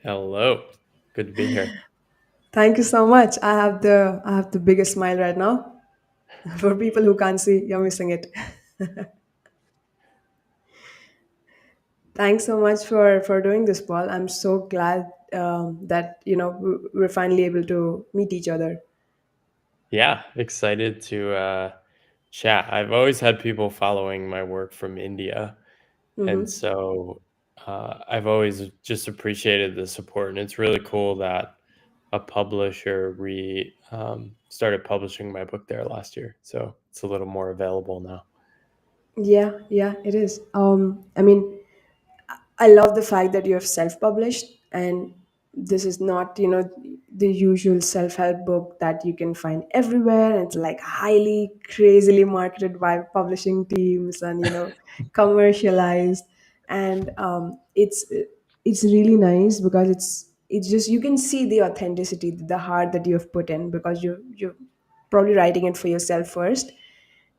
Hello. Good to be here. Thank you so much. I have the biggest smile right now. For people who can't see, you're missing it. Thanks so much for doing this, Paul. I'm so glad that we're finally able to meet each other. Yeah, excited to chat. I've always had people following my work from India, and so I've always just appreciated the support. And it's really cool that a publisher started publishing my book there last year, so it's a little more available now. Yeah, yeah, it is. I mean, I love the fact that you have self-published, and this is not, the usual self-help book that you can find everywhere. And it's like highly crazily marketed by publishing teams and commercialized. And it's really nice because it's just you can see the authenticity, the heart that you have put in because you're probably writing it for yourself first,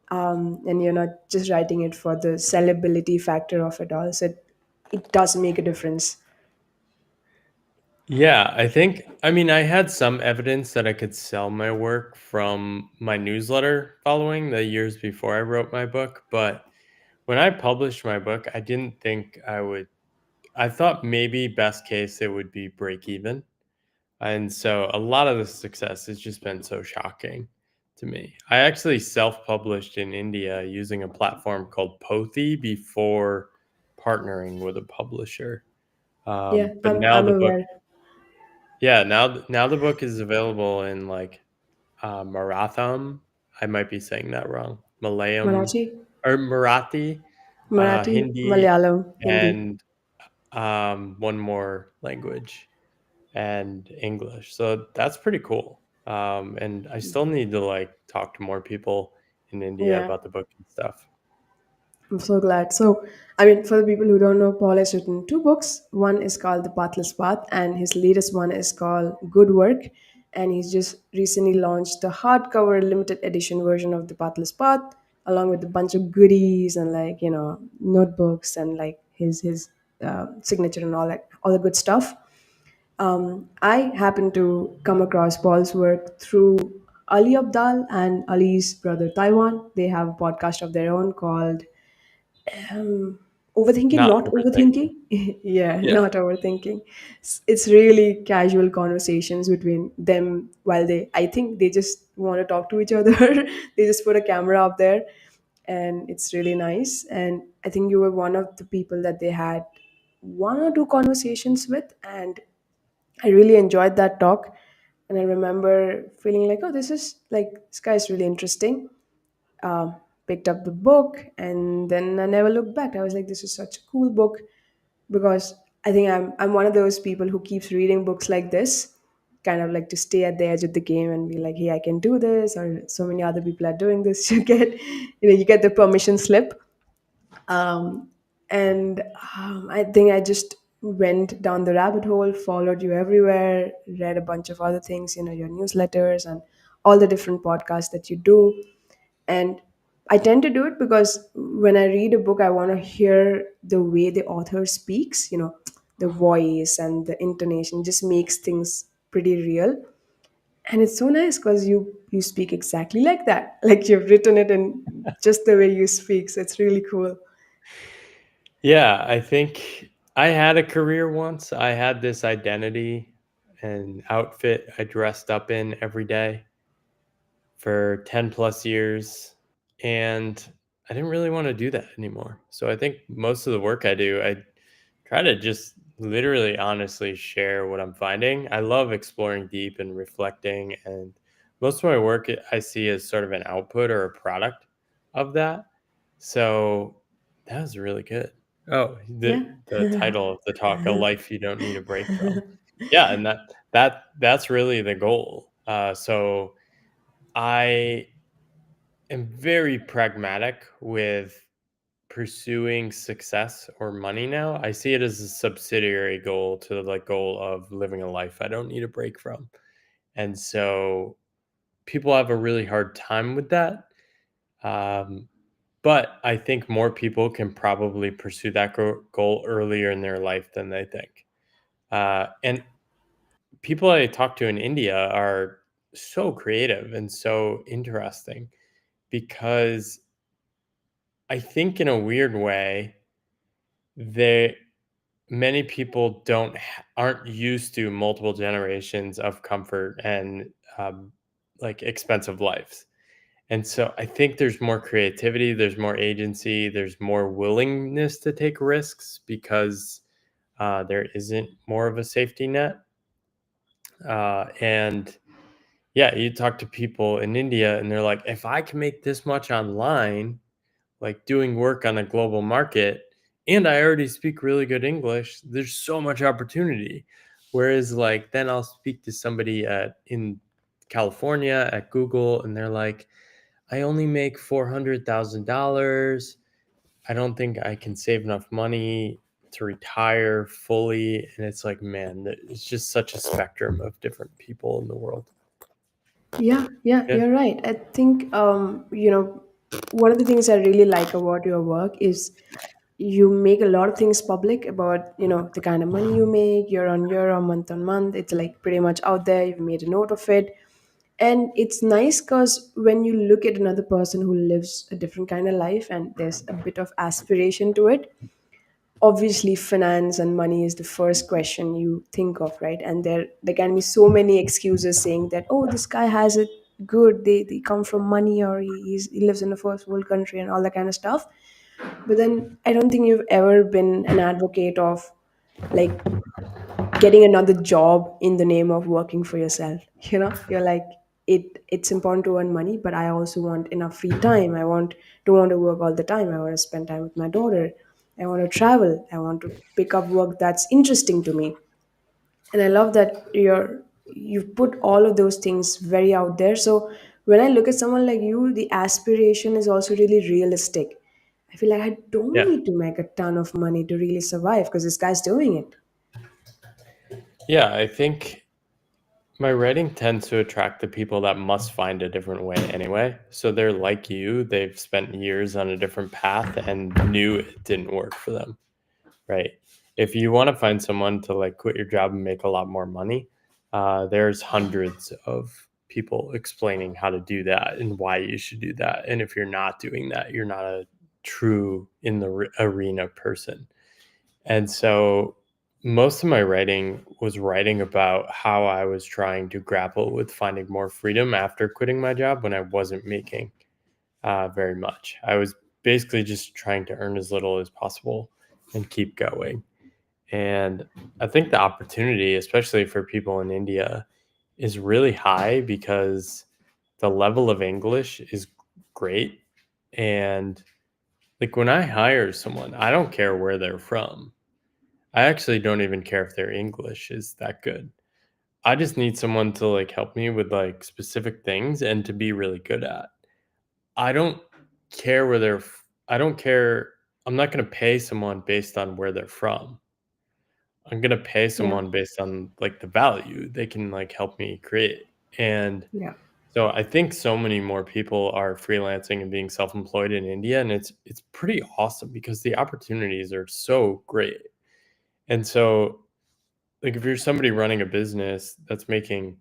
and you're not just writing it for the sellability factor of it all. So it does make a difference. Yeah, I had some evidence that I could sell my work from my newsletter following the years before I wrote my book, but when I published my book, I didn't think I would. I thought maybe best case it would be break even. And so a lot of the success has just been so shocking to me. I actually self published in India using a platform called Pothi before partnering with a publisher. Yeah, But now I'm the book, aware. yeah, now the book is available in like Maratham. I might be saying that wrong. Malayam Marathi, or Marathi, Marathi, Hindi, Malayalam, Hindi. and one more language and English. So that's pretty cool. And I still need to like talk to more people in India Yeah, about the book and stuff. I'm so glad. So, I mean, for the people who don't know, Paul has written two books. One is called The Pathless Path, and his latest one is called Good Work. And he's just recently launched the hardcover limited edition version of The Pathless Path, along with a bunch of goodies and notebooks and like his signature and all the good stuff. I happened to come across Paul's work through Ali Abdal and Ali's brother Taiwan. They have a podcast of their own called Overthinking, Not not overthinking. overthinking. Yeah, Yeah. not overthinking. It's really casual conversations between them while I think they just want to talk to each other. They just put a camera up there and it's really nice. And I think you were one of the people that they had one or two conversations with, and I really enjoyed that talk. And I remember feeling like, oh, this guy is really interesting. Picked up the book, and then I never looked back. I was like, this is such a cool book because I think I'm one of those people who keeps reading books like this, kind of like to stay at the edge of the game and be like, hey, I can do this, or so many other people are doing this. You get the permission slip, um, and I think I just went down the rabbit hole, followed you everywhere, read a bunch of other things, your newsletters and all the different podcasts that you do. And I tend to do it because when I read a book, I want to hear the way the author speaks, the voice and the intonation just makes things pretty real. And it's so nice because you speak exactly like that, like you've written it in just the way you speak. So it's really cool. Yeah, I think I had a career once. I had this identity and outfit I dressed up in every day for 10 plus years. And I didn't really want to do that anymore. So I think most of the work I do, I try to just literally honestly share what I'm finding. I love exploring deep and reflecting. And most of my work I see as sort of an output or a product of that. So that was really good. Oh, Yeah. the title of the talk, A Life You Don't Need a Break From. Yeah, and that's really the goal. So I am very pragmatic with pursuing success or money now. I see it as a subsidiary goal to the like goal of living a life I don't need a break from. And so people have a really hard time with that. Um, but I think more people can probably pursue that goal earlier in their life than they think. And people I talk to in India are so creative and so interesting because I think in a weird way, they many people aren't used to multiple generations of comfort and like expensive lives. And so I think there's more creativity, there's more agency, there's more willingness to take risks because there isn't more of a safety net. And yeah, you talk to people in India and they're like, if I can make this much online, like doing work on a global market, and I already speak really good English, there's so much opportunity. Whereas, like, then I'll speak to somebody in California at Google, and they're like, I only make $400,000. I don't think I can save enough money to retire fully. And it's like, man, it's just such a spectrum of different people in the world. Yeah, yeah, Yeah. you're right. I think one of the things I really like about your work is you make a lot of things public about the kind of money you make year on year or month on month. It's like pretty much out there. You've made a note of it, and it's nice because when you look at another person who lives a different kind of life and there's a bit of aspiration to it, obviously finance and money is the first question you think of, right? And there can be so many excuses saying that, oh, this guy has it good, they come from money, or he lives in a first world country and all that kind of stuff. But then I don't think you've ever been an advocate of like getting another job in the name of working for yourself. You're like, it's important to earn money, but I also want enough free time. I want don't want to work all the time. I want to spend time with my daughter. I want to travel. I want to pick up work that's interesting to me. And I love that you've put all of those things very out there. So when I look at someone like you, the aspiration is also really realistic. I feel like I don't Yeah. need to make a ton of money to really survive because this guy's doing it. Yeah. I think my writing tends to attract the people that must find a different way anyway. So they're like you, they've spent years on a different path and knew it didn't work for them, right? If you want to find someone to like quit your job and make a lot more money, there's hundreds of people explaining how to do that and why you should do that. And if you're not doing that, you're not a true in the arena person. And so most of my writing was writing about how I was trying to grapple with finding more freedom after quitting my job when I wasn't making very much. I was basically just trying to earn as little as possible and keep going. And I think the opportunity, especially for people in India, is really high because the level of English is great. And like when I hire someone, I don't care where they're from. I actually don't even care if their English is that good. I just need someone to like help me with like specific things and to be really good at. I don't care where I don't care. I'm not going to pay someone based on where they're from. I'm going to pay Yeah, someone based on like the value they can like help me create. And yeah. so I think so many more people are freelancing and being self-employed in India, and it's pretty awesome because the opportunities are so great. And so like if you're somebody running a business that's making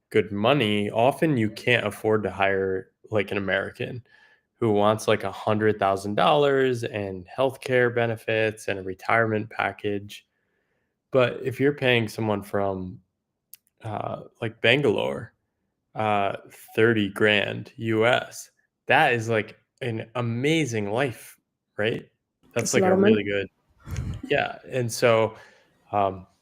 good money, often you can't afford to hire like an American who wants like $100,000 and healthcare benefits and a retirement package. But if you're paying someone from like Bangalore, 30 grand US, that is like an amazing life, right? That's That's a like lot a of money. really good, yeah. And so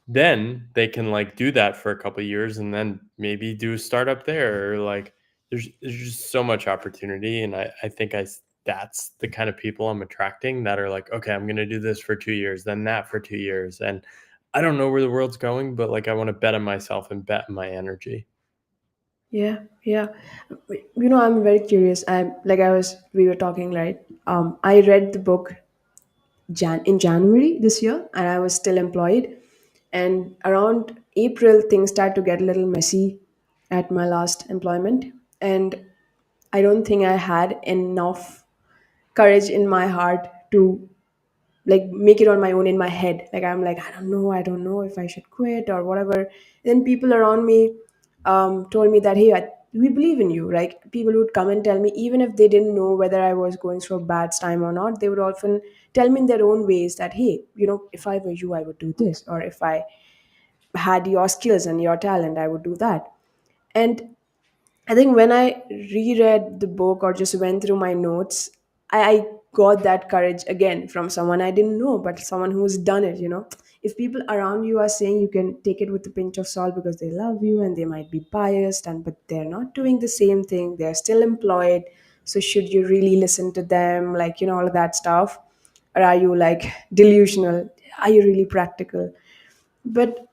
then they can like do that for a couple of years and then maybe do a startup there or like there's just so much opportunity. And I think that's the kind of people I'm attracting that are like, okay, I'm gonna do this for 2 years, then that for 2 years. And I don't know where the world's going, but like I want to bet on myself and bet on my energy. Yeah, yeah. I'm very curious. We were talking, right? I read the book in January this year, and I was still employed. And around April, things started to get a little messy at my last employment, and I don't think I had enough courage in my heart to like make it on my own in my head. Like I'm like, I don't know if I should quit or whatever. Then people around me told me that, hey, we believe in you. Like people would come and tell me, even if they didn't know whether I was going through a bad time or not, they would often tell me in their own ways that, hey, if I were you, I would do this, or if I had your skills and your talent, I would do that. And I think when I reread the book or just went through my notes, I got that courage again from someone I didn't know, but someone who's done it. If people around you are saying, you can take it with a pinch of salt because they love you and they might be biased, and but they're not doing the same thing, they're still employed. So should you really listen to them? Like, all of that stuff. Or are you like delusional? Are you really practical? But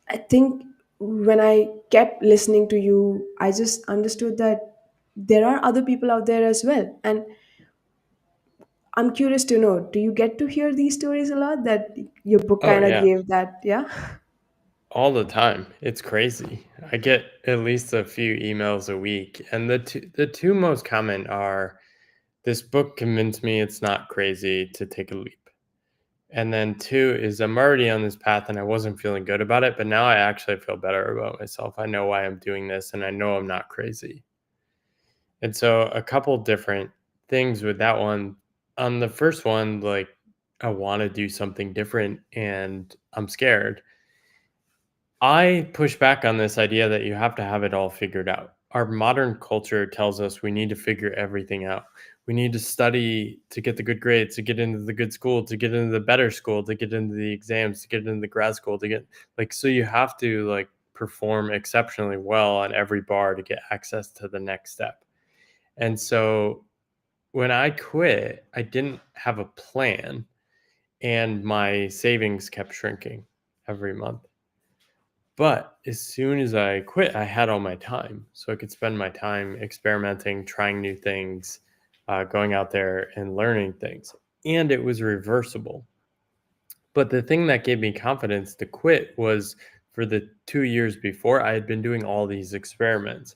I think when I kept listening to you, I just understood that there are other people out there as well. And I'm curious to know, do you get to hear these stories a lot that your book Oh, kind of yeah. gave that? Yeah. All the time. It's crazy. I get at least a few emails a week, and the two most common are, "This book convinced me it's not crazy to take a leap." And then 2 is, "I'm already on this path and I wasn't feeling good about it, but now I actually feel better about myself. I know why I'm doing this and I know I'm not crazy." And so a couple different things with that one. On the first one, like, I wanna do something different and I'm scared. I push back on this idea that you have to have it all figured out. Our modern culture tells us we need to figure everything out. We need to study to get the good grades, to get into the good school, to get into the better school, to get into the exams, to get into the grad school, to get like, so you have to like perform exceptionally well on every bar to get access to the next step. And so when I quit, I didn't have a plan and my savings kept shrinking every month. But as soon as I quit, I had all my time. So I could spend my time experimenting, trying new things, going out there and learning things. And it was reversible. But the thing that gave me confidence to quit was, for the 2 years before, I had been doing all these experiments,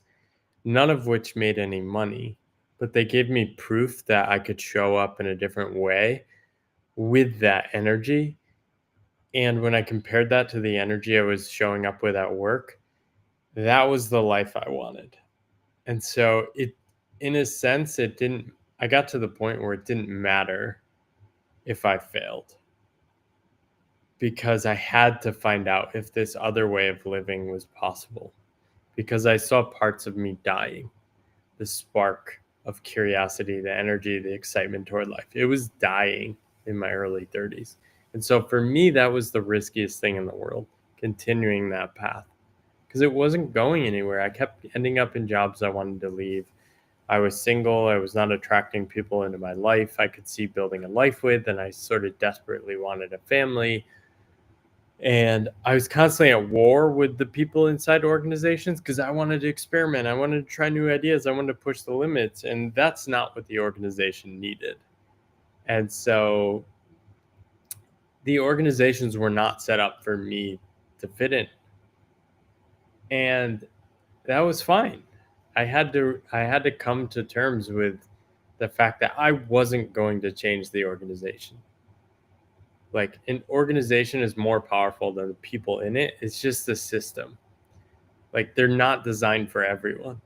none of which made any money. But they gave me proof that I could show up in a different way with that energy. And when I compared that to the energy I was showing up with at work, that was the life I wanted. And so it, in a sense, it didn't, I got to the point where it didn't matter if I failed, because I had to find out if this other way of living was possible, because I saw parts of me dying, the spark of curiosity, the energy, the excitement toward life. It was dying in my early 30s. And so for me, that was the riskiest thing in the world, continuing that path, because it wasn't going anywhere. I kept ending up in jobs I wanted to leave. I was single. I was not attracting people into my life I could see building a life with, and I sort of desperately wanted a family. And I was constantly at war with the people inside organizations because I wanted to experiment. I wanted to try new ideas. I wanted to push the limits. And that's not what the organization needed. And so the organizations were not set up for me to fit in. And that was fine. I had to come to terms with the fact that I wasn't going to change the organization. Like, an organization is more powerful than the people in it. It's just the system. Like, they're not designed for everyone.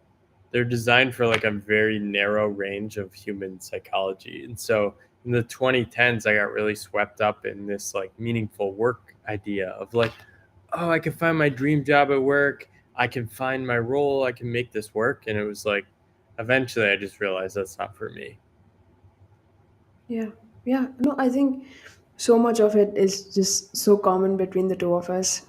They're designed for like a very narrow range of human psychology. And so in the 2010s, I got really swept up in this like meaningful work idea of like, oh, I can find my dream job at work. I can find my role. I can make this work. And it was like, eventually I just realized that's not for me. Yeah. Yeah. No, I think so much of it is just so common between the two of us.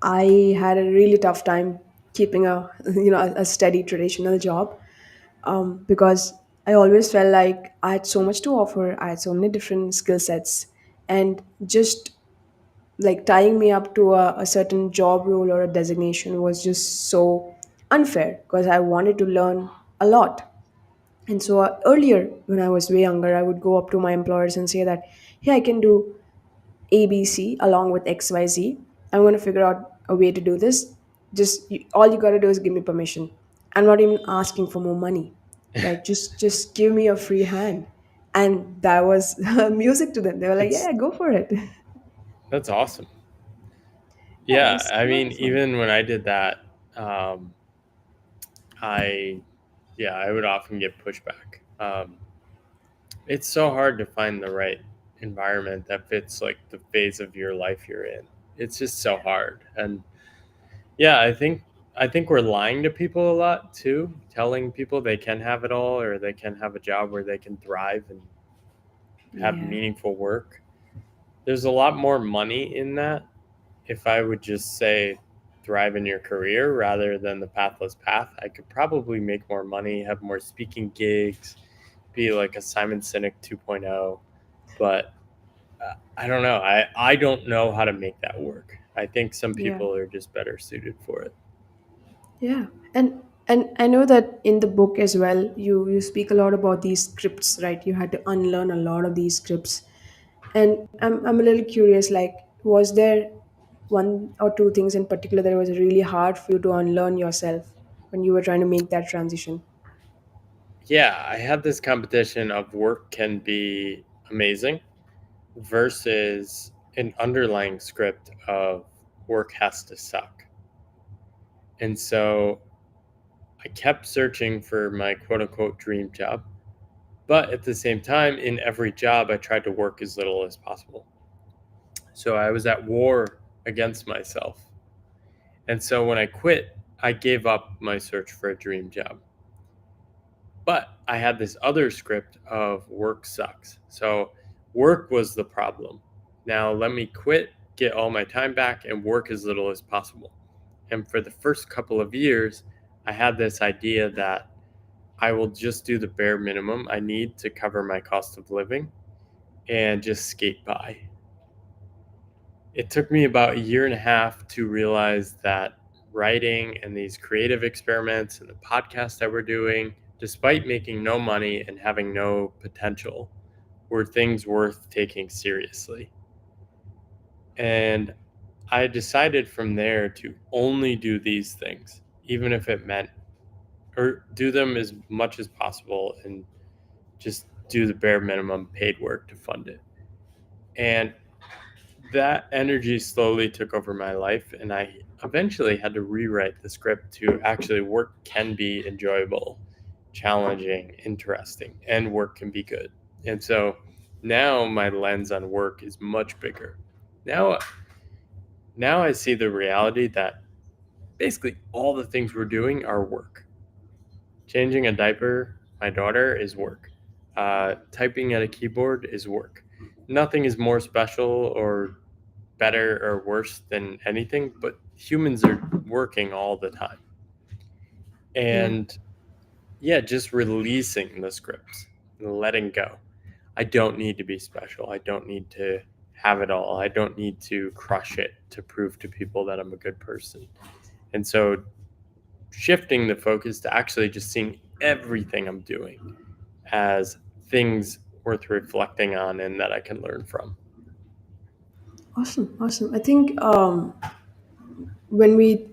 I had a really tough time keeping a steady traditional job, because I always felt like I had so much to offer. I had so many different skill sets, and just like tying me up to a certain job role or a designation was just so unfair because I wanted to learn a lot. And so earlier, when I was way younger, I would go up to my employers and say that, hey, I can do ABC along with XYZ. I'm going to figure out a way to do this. All you got to do is give me permission. I'm not even asking for more money. Like just give me a free hand. and that was music to them. They were like, It's yeah, go for it. That's awesome. Yeah, it Yeah, was I a lot mean, of fun. even when I did that, um, I yeah, I would often get pushback. It's so hard to find the right environment that fits like the phase of your life you're in. It's just so hard. And yeah, I think we're lying to people a lot too, telling people they can have it all or they can have a job where they can thrive and have Yeah, meaningful work. There's a lot more money in that if I would just say thrive in your career rather than the pathless path. I could probably make more money, have more speaking gigs, be like a Simon Sinek 2.0. But I don't know. I don't know how to make that work. I think some yeah, people are just better suited for it. yeah. And I know that in the book as well, you speak a lot about these scripts, right? You had to unlearn a lot of these scripts. And I'm a little curious, like, was there one or two things in particular that was really hard for you to unlearn yourself when you were trying to make that transition? Yeah, I had this competition of work can be amazing versus an underlying script of work has to suck. And so I kept searching for my quote unquote dream job. But at the same time, in every job, I tried to work as little as possible. So I was at war against myself. And so when I quit, I gave up my search for a dream job. But I had this other script of work sucks. So work was the problem. Now let me quit, get all my time back, and work as little as possible. And for the first couple of years, I had this idea that I will just do the bare minimum I need to cover my cost of living and just skate by. It took me about a year and a half to realize that writing and these creative experiments and the podcast that we're doing, despite making no money and having no potential, were things worth taking seriously. And I decided from there to only do these things, even if it meant, or do them as much as possible and just do the bare minimum paid work to fund it. And that energy slowly took over my life, and I eventually had to rewrite the script to actually work can be enjoyable, challenging, interesting, and work can be good. And so now my lens on work is much bigger. Now now I see the reality that basically all the things we're doing are work. Changing a diaper, my daughter, is work. Typing at a keyboard is work. Nothing is more special or better or worse than anything, but humans are working all the time. Yeah. And yeah, just releasing the scripts, letting go. I don't need to be special. I don't need to have it all. I don't need to crush it to prove to people that I'm a good person. And so shifting the focus to actually just seeing everything I'm doing as things worth reflecting on and that I can learn from. Awesome, awesome. I think when we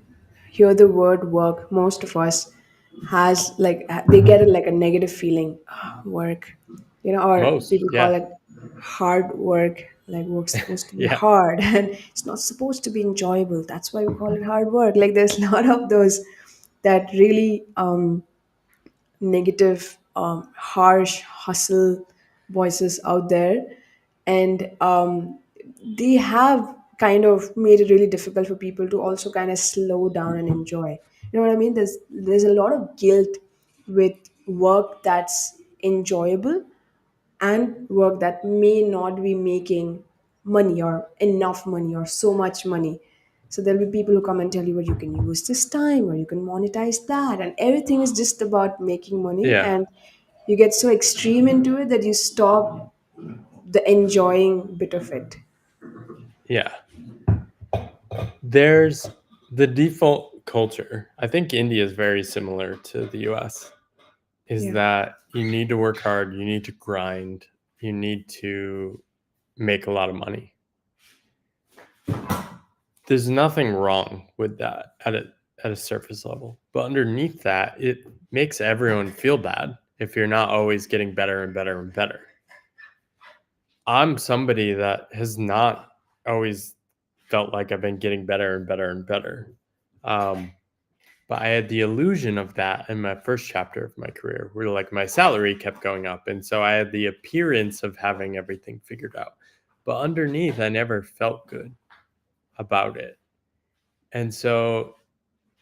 hear the word work, most of us has like they get like a negative feeling. "Ah, work, or Most, people call yeah. it hard work. Like work's supposed to be Yeah. hard and it's not supposed to be enjoyable. That's why we call it hard work. Like there's a lot of those that really negative, harsh hustle voices out there, and they have kind of made it really difficult for people to also kind of slow down and enjoy. You know what I mean? There's a lot of guilt with work that's enjoyable and work that may not be making money or enough money or so much money. So there'll be people who come and tell you, well, you can use this time or you can monetize that, and everything is just about making money. Yeah. And you get so extreme into it that you stop the enjoying bit of it. Yeah. There's the default culture. I think India is very similar to the US, is Yeah, that you need to work hard, you need to grind, you need to make a lot of money. There's nothing wrong with that at a surface level. But underneath that, it makes everyone feel bad if you're not always getting better and better and better. I'm somebody that has not always felt like I've been getting better and better and better. Um, but I had the illusion of that in my first chapter of my career, where like my salary kept going up. And so I had the appearance of having everything figured out. But underneath, I never felt good about it. And so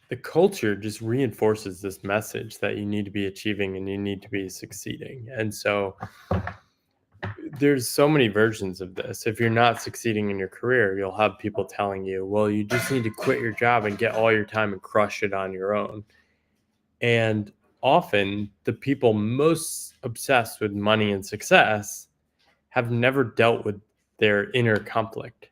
the culture just reinforces this message that you need to be achieving and you need to be succeeding. And so there's so many versions of this. If you're not succeeding in your career, you'll have people telling you, well, you just need to quit your job and get all your time and crush it on your own. And often the people most obsessed with money and success have never dealt with their inner conflict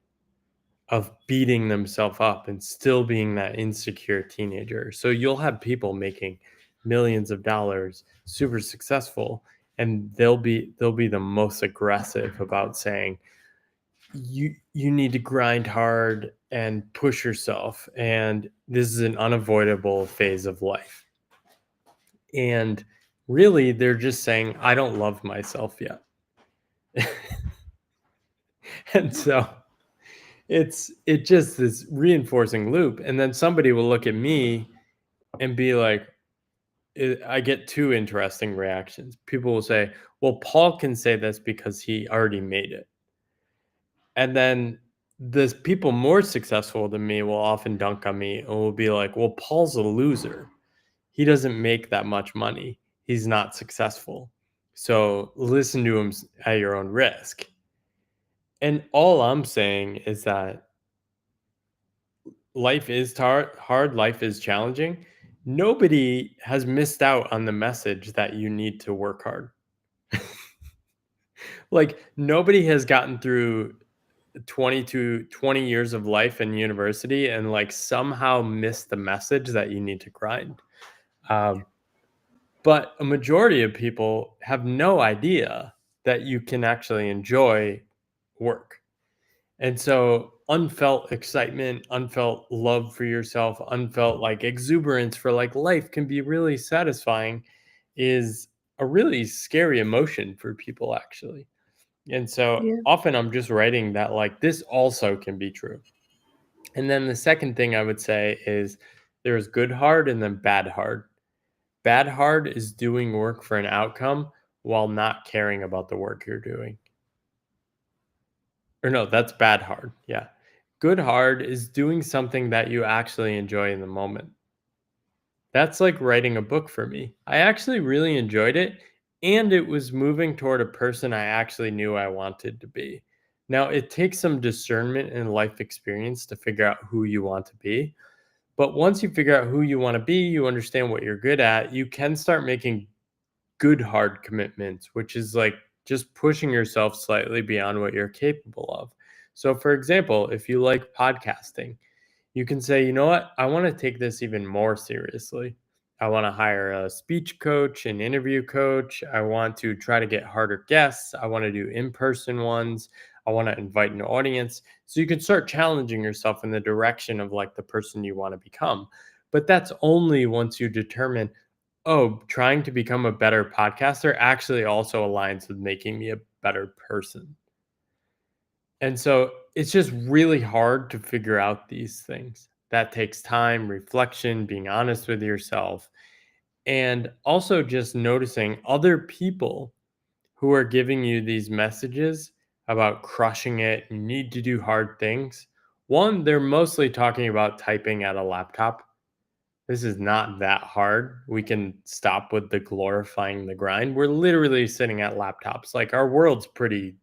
of beating themselves up and still being that insecure teenager. So you'll have people making millions of dollars, super successful, and they'll be the most aggressive about saying you need to grind hard and push yourself, and this is an unavoidable phase of life. And really they're just saying I don't love myself yet. And so it just this reinforcing loop, and then somebody will look at me and be like, I get two interesting reactions. People will say, well, Paul can say this because he already made it. And then the people more successful than me will often dunk on me and will be like, well, Paul's a loser. He doesn't make that much money. He's not successful. So listen to him at your own risk. And all I'm saying is that life is hard, life is challenging. Nobody has missed out on the message that you need to work hard. Like nobody has gotten through 20 to 20 years of life in university and like somehow missed the message that you need to grind. Um, but a majority of people have no idea that you can actually enjoy work. And so unfelt excitement, unfelt love for yourself, unfelt like exuberance for like life can be really satisfying is a really scary emotion for people actually. And so Yeah. often I'm just writing that like this also can be true. And then the second thing I would say is there's good hard and then bad hard. Bad hard is doing work for an outcome while not caring about the work you're doing. Or no, that's bad hard. Yeah. Good hard is doing something that you actually enjoy in the moment. That's like writing a book for me. I actually really enjoyed it, and it was moving toward a person I actually knew I wanted to be. Now, it takes some discernment and life experience to figure out who you want to be. But once you figure out who you want to be, you understand what you're good at, you can start making good hard commitments, which is like just pushing yourself slightly beyond what you're capable of. So, for example, if you like podcasting, you can say, you know what, I want to take this even more seriously. I want to hire a speech coach, an interview coach. I want to try to get harder guests. I want to do in person ones. I want to invite an audience. So you can start challenging yourself in the direction of like the person you want to become. But that's only once you determine, oh, trying to become a better podcaster actually also aligns with making me a better person. And so it's just really hard to figure out these things. That takes time, reflection, being honest with yourself, and also just noticing other people who are giving you these messages about crushing it, you need to do hard things. One, they're mostly talking about typing at a laptop. This is not that hard. We can stop with the glorifying the grind. We're literally sitting at laptops. Like our world's pretty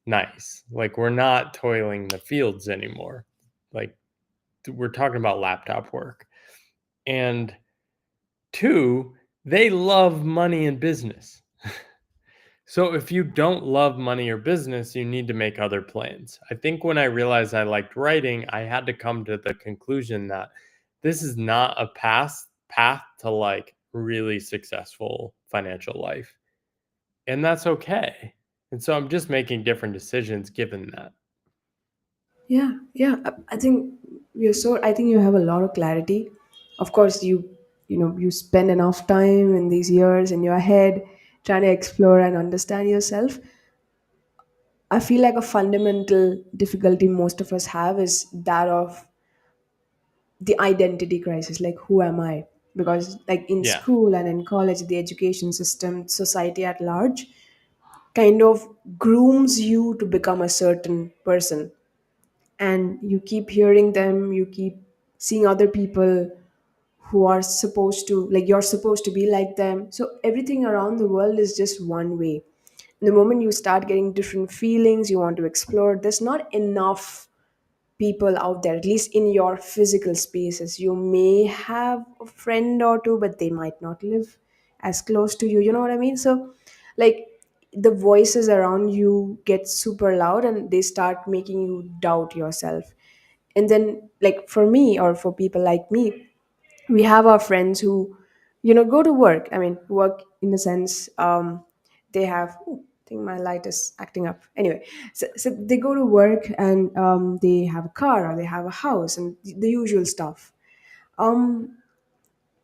nice. Like we're not toiling the fields anymore. Like we're talking about laptop work. And two, they love money and business. So if you don't love money or business, you need to make other plans. I think when I realized I liked writing, I had to come to the conclusion that this is not a path to like really successful financial life. And that's okay. And so I'm just making different decisions given that. Yeah, yeah. I think you're so. I think you have a lot of clarity. Of course, you spend enough time in these years in your head trying to explore and understand yourself. I feel like a fundamental difficulty most of us have is that of the identity crisis, like who am I? Because like in Yeah. school and in college, the education system, society at large kind of grooms you to become a certain person, and you keep hearing them, you keep seeing other people who are supposed to, like, you're supposed to be like them, so everything around the world is just one way. The moment you start getting different feelings, you want to explore, there's not enough people out there, at least in your physical spaces. You may have a friend or two, but they might not live as close to you. You know what I mean? So, like, the voices around you get super loud and they start making you doubt yourself. And then, like, for me or for people like me, we have our friends who, go to work. I mean, work in the sense, they have, ooh, I think my light is acting up anyway. So they go to work and they have a car or they have a house and the usual stuff.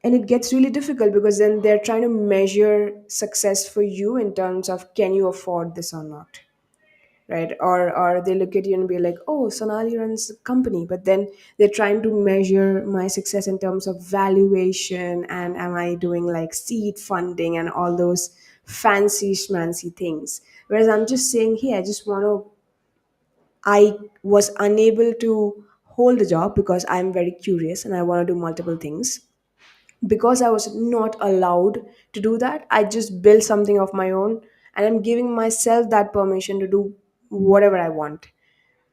And it gets really difficult because then they're trying to measure success for you in terms of, can you afford this or not, right? Or they look at you and be like, oh, Sonali runs a company, but then they're trying to measure my success in terms of valuation, and am I doing like seed funding and all those fancy schmancy things. Whereas I'm just saying, hey, I was unable to hold a job because I'm very curious and I want to do multiple things. Because I was not allowed to do that, I just built something of my own, and I'm giving myself that permission to do whatever I want.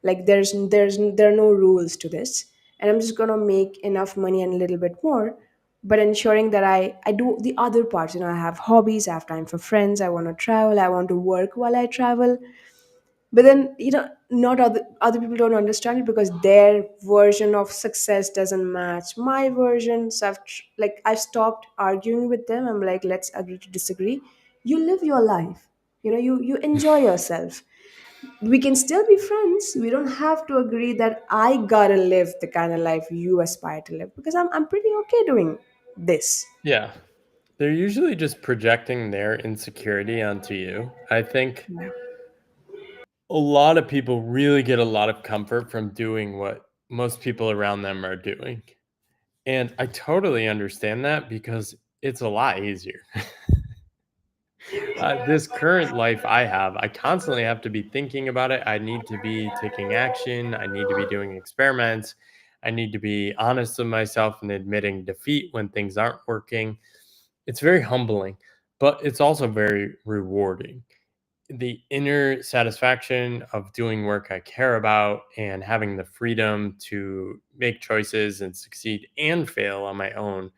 Like, there are no rules to this, and I'm just gonna make enough money and a little bit more, but ensuring that I do the other parts. I have hobbies, I have time for friends, I want to travel, I want to work while I travel. But then, not other people don't understand it because their version of success doesn't match my version. So I've stopped arguing with them. I'm like, let's agree to disagree. You live your life, you enjoy yourself. We can still be friends. We don't have to agree that I gotta live the kind of life you aspire to live, because I'm pretty okay doing this. Yeah. They're usually just projecting their insecurity onto you. I think Yeah. a lot of people really get a lot of comfort from doing what most people around them are doing. And I totally understand that because it's a lot easier. This current life I have, I constantly have to be thinking about it. I need to be taking action. I need to be doing experiments. I need to be honest with myself and admitting defeat when things aren't working. It's very humbling, but it's also very rewarding. The inner satisfaction of doing work I care about and having the freedom to make choices and succeed and fail on my own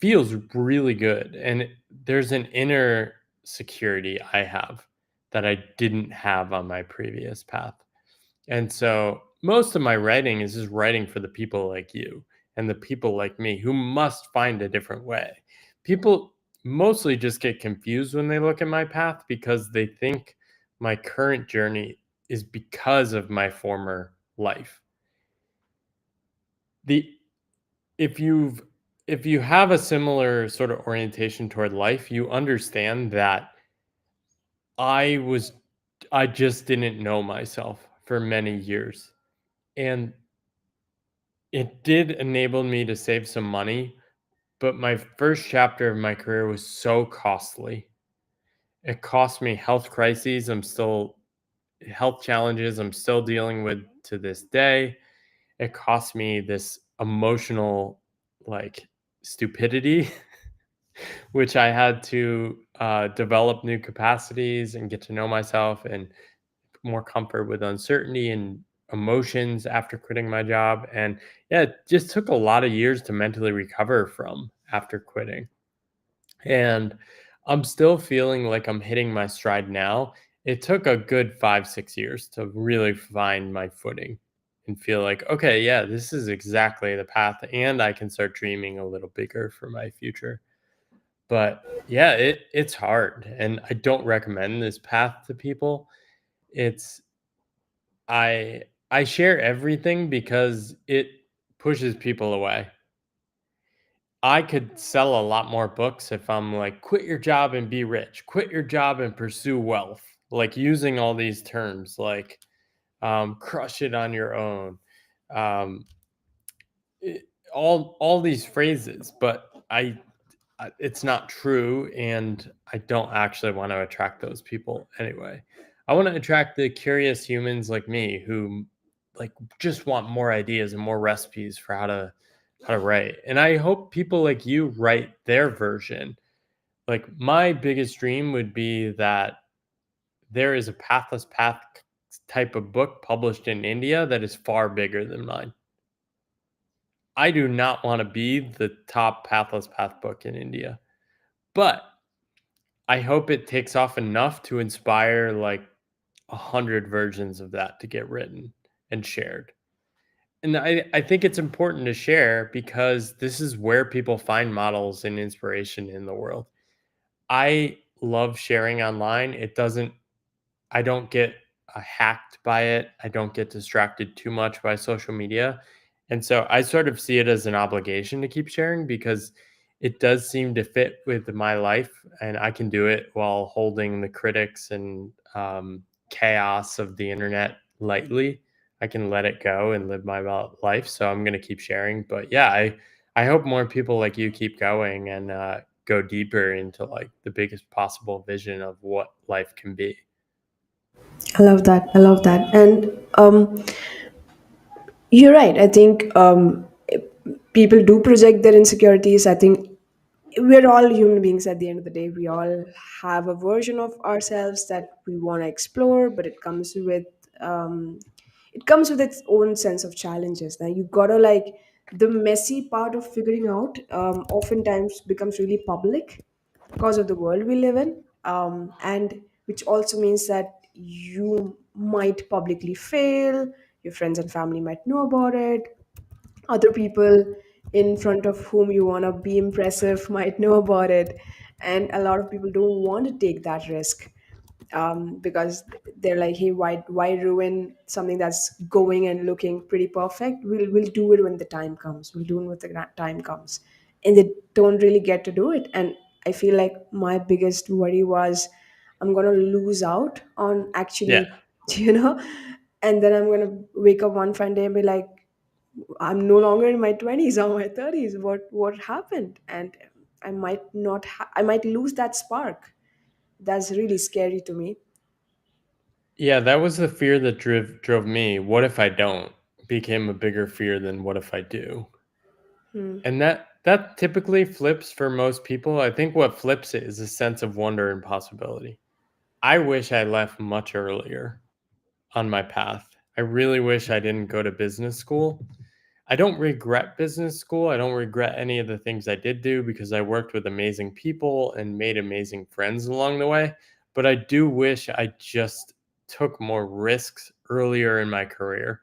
feels really good. And there's an inner security I have that I didn't have on my previous path. And so most of my writing is just writing for the people like you and the people like me who must find a different way. People mostly just get confused when they look at my path because they think my current journey is because of my former life. The if you've if you have a similar sort of orientation toward life, you understand that I was I just didn't know myself for many years. And it did enable me to save some money, but my first chapter of my career was so costly. It cost me health challenges I'm still dealing with to this day. It cost me this emotional, like, stupidity, which I had to develop new capacities and get to know myself and more comfort with uncertainty and emotions after quitting my job. And yeah, it just took a lot of years to mentally recover from after quitting. And I'm still feeling like I'm hitting my stride now. It took a good 5, 6 years to really find my footing and feel like, okay, yeah, this is exactly the path. And I can start dreaming a little bigger for my future. But yeah, it's hard. And I don't recommend this path to people. It's I share everything because it pushes people away. I could sell a lot more books if I'm like, quit your job and be rich, quit your job and pursue wealth. like using all these terms like crush it on your own, um, all these phrases, but it's not true, and I don't actually want to attract those people anyway. I want to attract the curious humans like me who like just want more ideas and more recipes for how to write. And I hope people like you write their version. Like my biggest dream would be that there is a Pathless Path type of book published in India that is far bigger than mine. I do not want to be the top Pathless Path book in India, but I hope it takes off enough to inspire like 100 versions of that to get written and shared. And I think it's important to share because this is where people find models and inspiration in the world. I love sharing online. I don't get hacked by it. I don't get distracted too much by social media. And so I sort of see it as an obligation to keep sharing because it does seem to fit with my life. And I can do it while holding the critics and chaos of the internet lightly. I can let it go and live my life. So I'm going to keep sharing. But yeah, I hope more people like you keep going and go deeper into like the biggest possible vision of what life can be. I love that. I love that. And you're right. I think people do project their insecurities. I think we're all human beings at the end of the day. We all have a version of ourselves that we want to explore, but um, it comes with its own sense of challenges. Now you gotta like the messy part of figuring out oftentimes becomes really public because of the world we live in, and which also means that you might publicly fail. Your friends and family might know about it. Other people in front of whom you want to be impressive might know about it, and a lot of people don't want to take that risk, because they're like, hey, why ruin something that's going and looking pretty perfect? We'll do it when the time comes. We'll do it when the time comes, and they don't really get to do it. And I feel like my biggest worry was I'm gonna lose out on Yeah. actually you know and then I'm gonna wake up one fine day and be like, I'm no longer in my 20s or my 30s. What happened? And I might not. I might lose that spark. That's really scary to me. Yeah, that was the fear that drove me. What if I don't? Became a bigger fear than what if I do. Hmm. And that typically flips for most people. I think what flips it is a sense of wonder and possibility. I wish I left much earlier on my path. I really wish I didn't go to business school. I don't regret business school. I don't regret any of the things I did do because I worked with amazing people and made amazing friends along the way. But I do wish I just took more risks earlier in my career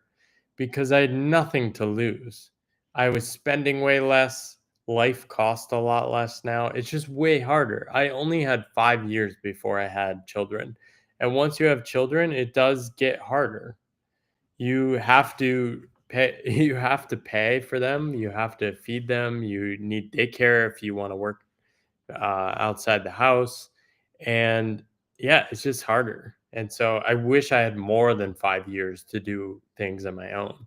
because I had nothing to lose. I was spending way less. Life cost a lot less now. It's just way harder. I only had 5 years before I had children. And once you have children, it does get harder. You have to pay for them, you have to feed them, you need daycare if you want to work outside the house. And yeah, it's just harder. And so I wish I had more than 5 years to do things on my own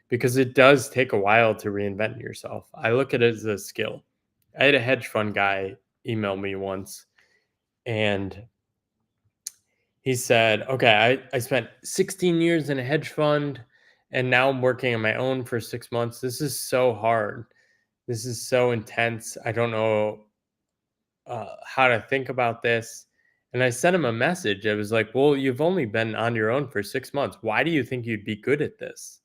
because it does take a while to reinvent yourself. I look at it as a skill. I had a hedge fund guy email me once, and he said, okay, I spent 16 years in a hedge fund and now I'm working on my own for 6 months. This is so hard. This is so intense. I don't know how to think about this. And I sent him a message. I was like, well, you've only been on your own for 6 months. Why do you think you'd be good at this?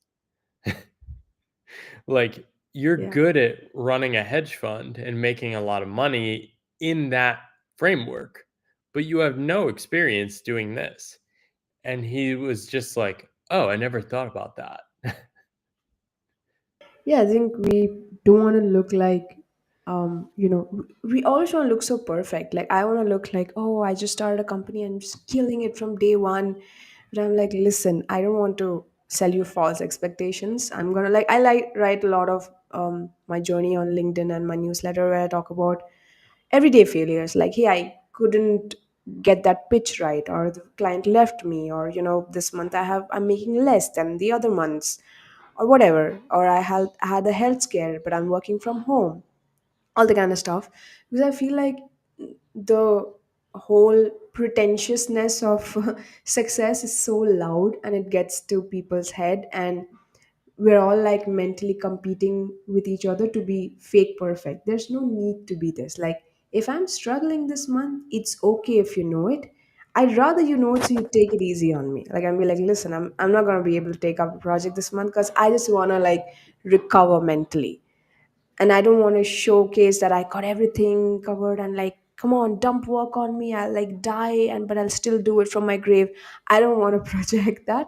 Like, you're Yeah. good at running a hedge fund and making a lot of money in that framework, but you have no experience doing this. And he was just like, "Oh, I never thought about that." Yeah, I think we don't want to look like, we always want to look so perfect. Like, I want to look like, oh, I just started a company and just killing it from day one. But I'm like, listen, I don't want to sell you false expectations. I'm gonna like, I like write a lot of my journey on LinkedIn and my newsletter where I talk about everyday failures. Like, hey, I couldn't get that pitch right, or the client left me, or this month I'm making less than the other months, or whatever, or I had a health scare but I'm working from home, all the kind of stuff. Because I feel like the whole pretentiousness of success is so loud, and it gets to people's head, and we're all like mentally competing with each other to be fake perfect. There's no need to be this. Like, if I'm struggling this month, it's okay if you know it. I'd rather you know it so you take it easy on me. Like, I'm be like, listen, I'm not gonna be able to take up a project this month because I just wanna like recover mentally. And I don't want to showcase that I got everything covered and like, come on, dump work on me. I'll like die, and but I'll still do it from my grave. I don't want to project that,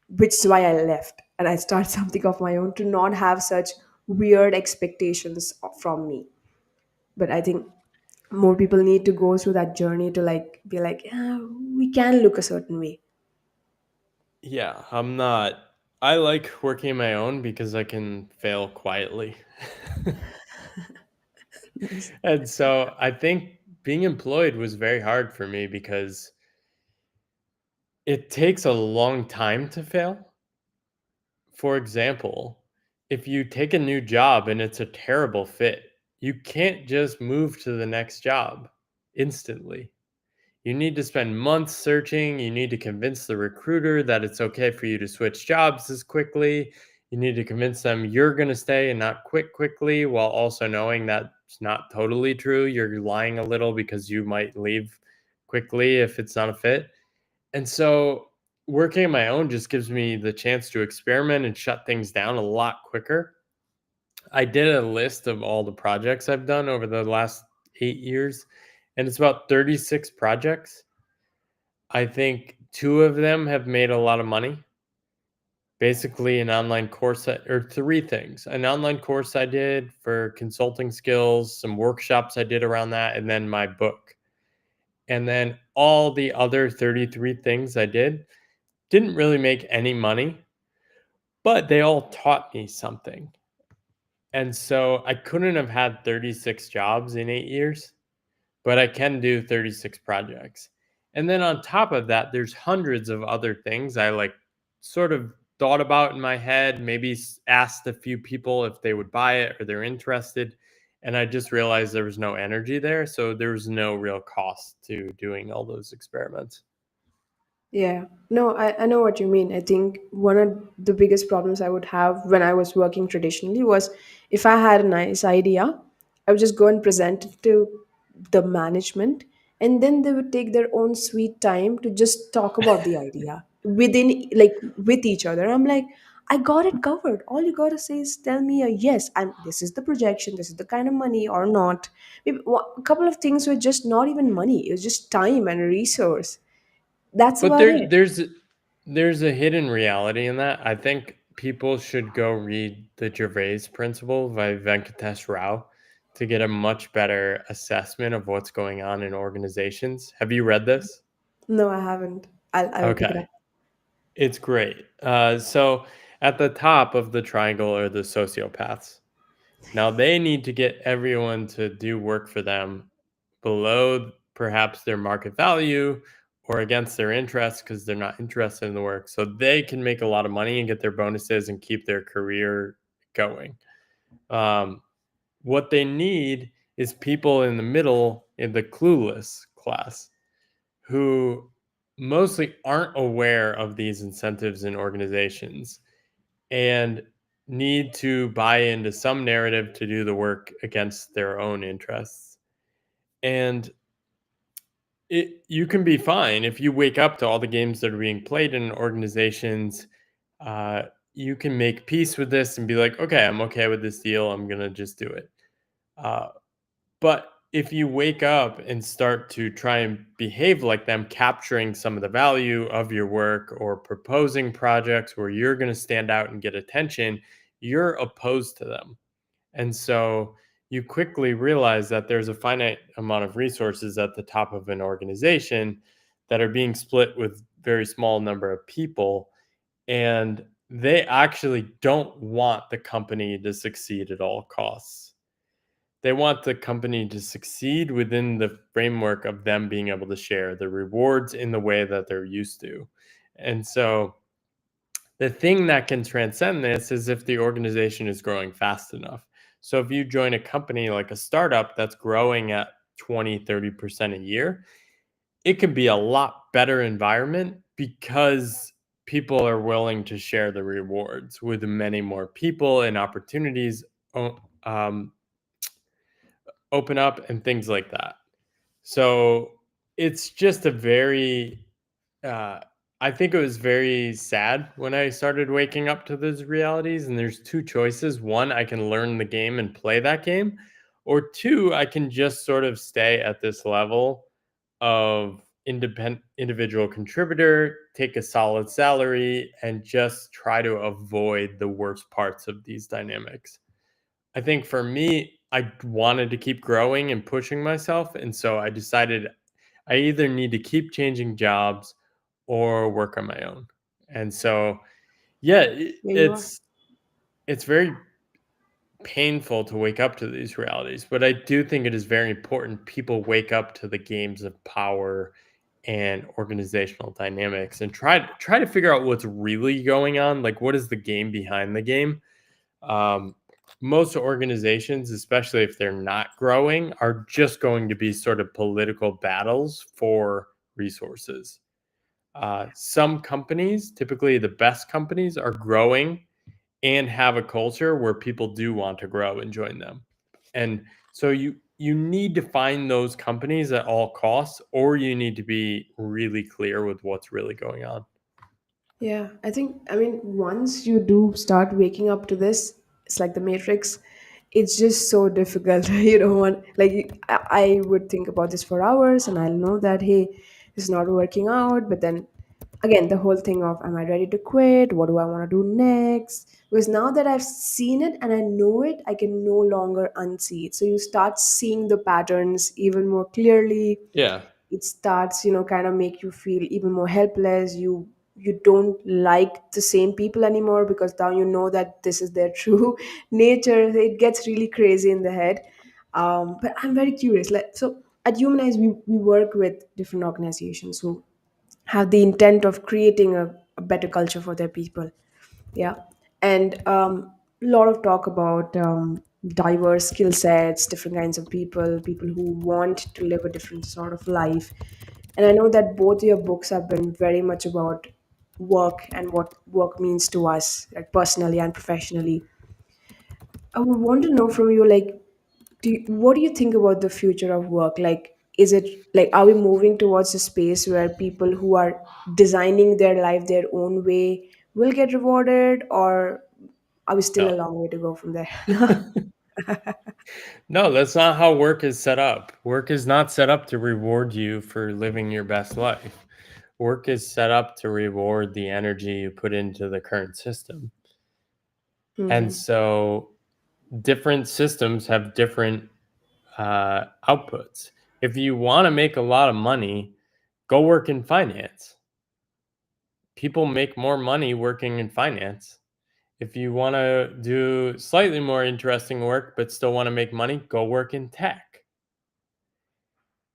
which is why I left and I start something of my own to not have such weird expectations from me. But I think more people need to go through that journey to like be like, yeah, we can look a certain way. Yeah, I'm not. I like working my own because I can fail quietly. Nice. And so I think being employed was very hard for me because it takes a long time to fail. For example, if you take a new job and it's a terrible fit, you can't just move to the next job instantly. You need to spend months searching. You need to convince the recruiter that it's okay for you to switch jobs as quickly. You need to convince them you're going to stay and not quit quickly, while also knowing that's not totally true. You're lying a little because you might leave quickly if it's not a fit. And so working on my own just gives me the chance to experiment and shut things down a lot quicker. I did a list of all the projects I've done over the last 8 years, and it's about 36 projects. I think 2 of them have made a lot of money. Basically, an online course or 3 things. An online course I did for consulting skills, some workshops I did around that, and then my book. And then all the other 33 things I didn't really make any money, but they all taught me something. And so I couldn't have had 36 jobs in 8 years, but I can do 36 projects. And then on top of that, there's hundreds of other things I like sort of thought about in my head, maybe asked a few people if they would buy it or they're interested. And I just realized there was no energy there. So there was no real cost to doing all those experiments. Yeah, no, I know what you mean. I think one of the biggest problems I would have when I was working traditionally was if I had a nice idea, I would just go and present it to the management, and then they would take their own sweet time to just talk about the idea within, like, with each other. I'm like, I got it covered. All you gotta say is tell me a yes, and this is the projection, this is the kind of money or not. Maybe a couple of things were just not even money, it was just time and resource. That's But about it. there's a hidden reality in that. I think people should go read the Gervais Principle by Venkatesh Rao to get a much better assessment of what's going on in organizations. Have you read this? No, I haven't. I will pick it Okay, up. it's great. So at the top of the triangle are the sociopaths. Now they need to get everyone to do work for them below perhaps their market value or against their interests because they're not interested in the work. So they can make a lot of money and get their bonuses and keep their career going. Um, what they need is people in the middle, in the clueless class, who mostly aren't aware of these incentives in organizations and need to buy into some narrative to do the work against their own interests. And you can be fine if you wake up to all the games that are being played in organizations. Uh, you can make peace with this and be like, okay, I'm okay with this deal. I'm gonna just do it. Uh, but if you wake up and start to try and behave like them, capturing some of the value of your work or proposing projects where you're going to stand out and get attention, you're opposed to them. And so you quickly realize that there's a finite amount of resources at the top of an organization that are being split with very small number of people, and they actually don't want the company to succeed at all costs. They want the company to succeed within the framework of them being able to share the rewards in the way that they're used to. And so the thing that can transcend this is if the organization is growing fast enough. So if you join a company like a startup that's growing at 20, 30% a year, it can be a lot better environment because people are willing to share the rewards with many more people and opportunities um, open up and things like that. So it's just a very, uh, I think it was very sad when I started waking up to those realities. And there's two choices: one, I can learn the game and play that game, or two, I can just sort of stay at this level of independent individual contributor, take a solid salary, and just try to avoid the worst parts of these dynamics. I think for me, I wanted to keep growing and pushing myself, and so I decided I either need to keep changing jobs or work on my own. And so, yeah, Here you are. it's very painful to wake up to these realities, but I do think it is very important people wake up to the games of power and organizational dynamics and try to figure out what's really going on, like what is the game behind the game. um, Most organizations, especially if they're not growing, are just going to be sort of political battles for resources. Some companies, typically the best companies, are growing and have a culture where people do want to grow and join them. And so you need to find those companies at all costs, or you need to be really clear with what's really going on. Yeah, I mean, once you do start waking up to this, it's like the Matrix. It's just so difficult. You don't want, like, I would think about this for hours and I'll know that, hey, it's not working out. But then again, the whole thing of, am I ready to quit? What do I want to do next? Because now that I've seen it and I know it, I can no longer unsee it. So you start seeing the patterns even more clearly. Yeah. It starts, kind of make you feel even more helpless. You don't like the same people anymore because now you know that this is their true nature. It gets really crazy in the head. But I'm very curious, like, so at Humanize, we work with different organizations who have the intent of creating a better culture for their people. Yeah. And a lot of talk about diverse skill sets, different kinds of people who want to live a different sort of life. And I know that both your books have been very much about work and what work means to us, like personally and professionally. I would want to know from you, like, what do you think about the future of work? Like, is it like, are we moving towards a space where people who are designing their life their own way will get rewarded, or are we still a No. long way to go from there? No, that's not how work is set up. Work is not set up to reward you for living your best life. Work is set up to reward the energy you put into the current system. And Hmm. so different systems have different outputs. If you want to make a lot of money, go work in finance. People make more money working in finance. If you want to do slightly more interesting work but still want to make money, go work in tech.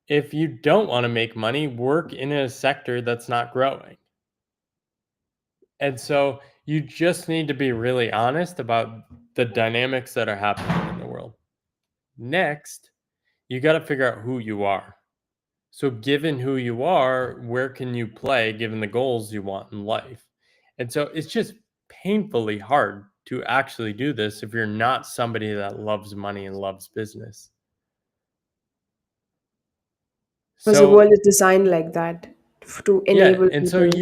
If you don't want to make money, work in a sector that's not growing. And so you just need to be really honest about the dynamics that are happening in the world. Next, you got to figure out who you are. So, given who you are, where can you play given the goals you want in life? And so it's just painfully hard to actually do this if you're not somebody that loves money and loves business. Because the world So, is designed like that, to yeah, enable and so people.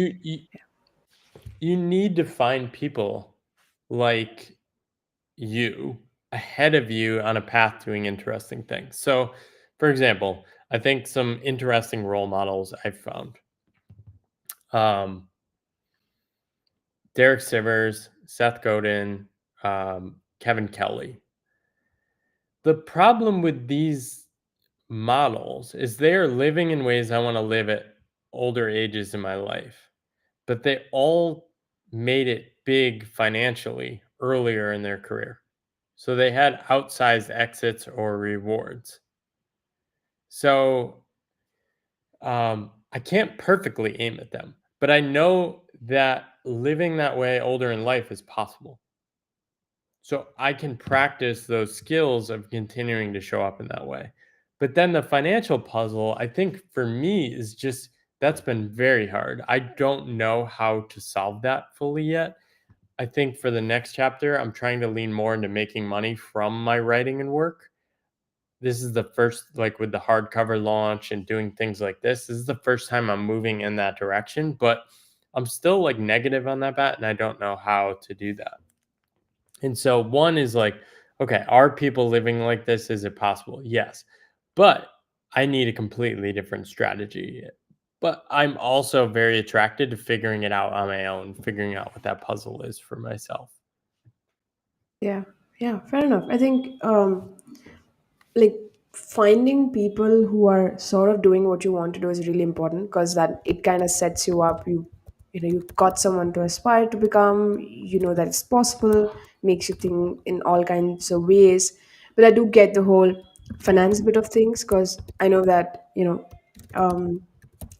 you need to find people like you ahead of you on a path doing interesting things. So, for example, I think some interesting role models I've found. Um, Derek Sivers, Seth Godin, Kevin Kelly. The problem with these models is they are living in ways I want to live at older ages in my life, but they all made it big financially earlier in their career. So they had outsized exits or rewards. So I can't perfectly aim at them, but I know that living that way older in life is possible. So I can practice those skills of continuing to show up in that way. But then the financial puzzle, I think for me is just that's been very hard. I don't know how to solve that fully yet. I think for the next chapter, I'm trying to lean more into making money from my writing and work. This is the first, like with the hardcover launch and doing things like this is the first time I'm moving in that direction, but I'm still like negative on that bet and I don't know how to do that. And so one is like, okay, are people living like this? Is it possible? Yes. But I need a completely different strategy. But I'm also very attracted to figuring it out on my own, figuring out what that puzzle is for myself. Yeah, yeah, fair enough. I think like finding people who are sort of doing what you want to do is really important because that it kind of sets you up. You know you've got someone to aspire to become. You know that it's possible. Makes you think in all kinds of ways. But I do get the whole finance bit of things because I know that um,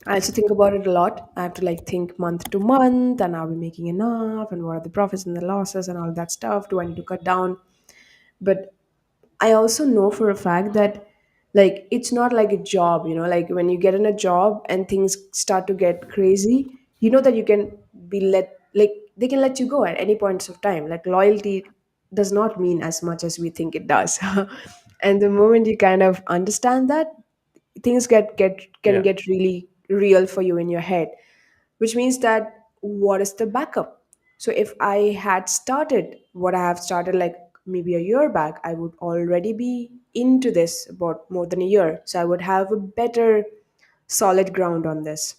I also think about it a lot. I have to like think month to month, and are we making enough, and what are the profits and the losses and all that stuff. Do I need to cut down? But I also know for a fact that like it's not like a job, like when you get in a job and things start to get crazy, you know that you can be let like they can let you go at any points of time. Like loyalty does not mean as much as we think it does. And the moment you kind of understand that, things get can Yeah. get really real for you in your head, which means that what is the backup? So if I had started what I have started like maybe a year back, I would already be into this about more than a year. So I would have a better solid ground on this.